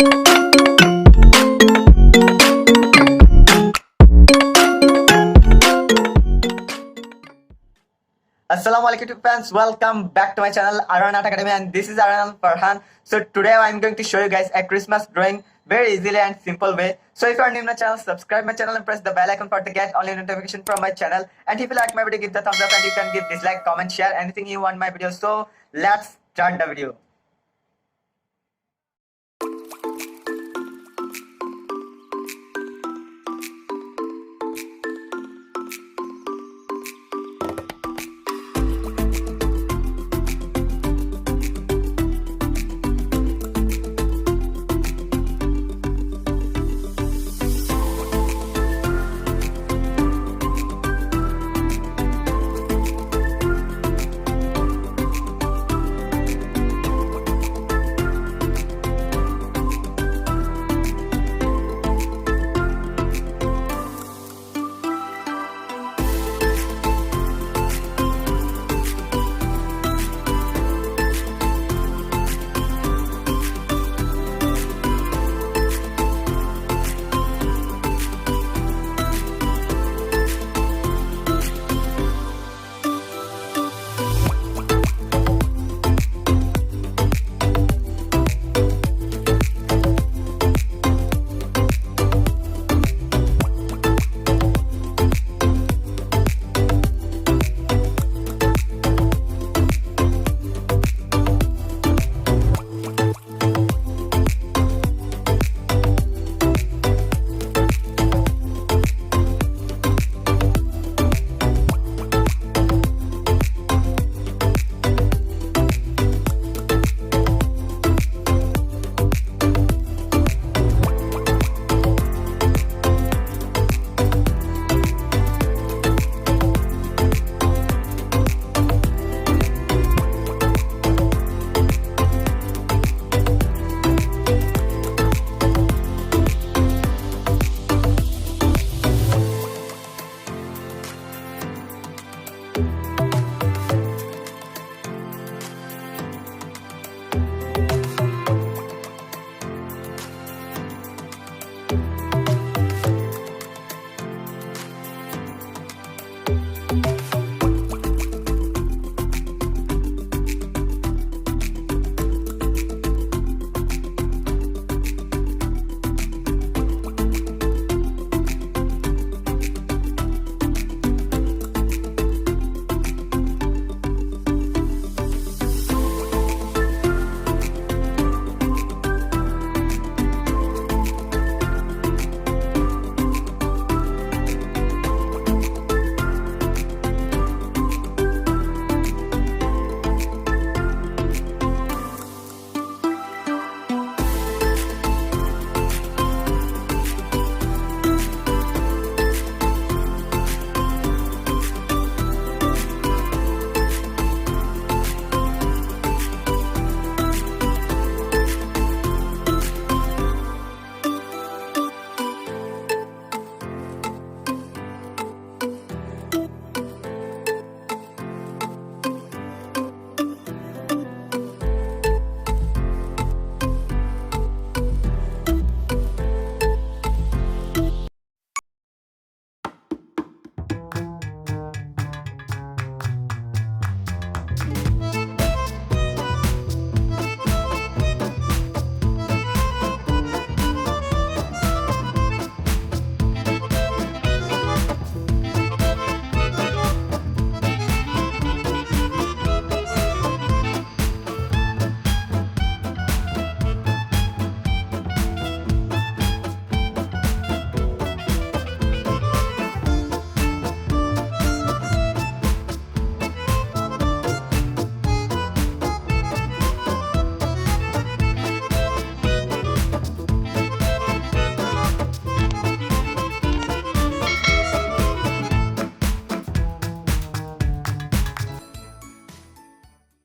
Assalamu alaikum to fans, welcome back to my channel Arhan Art Academy, and this is Arhan Farhan. So today I'm going to show you guys a Christmas drawing very easily and simple way. So if you are new to my channel, subscribe my channel and press the bell icon for to get only notification from my channel. And if you like my video, give the thumbs up, and you can give dislike, comment, share anything you want my video. So let's start the video.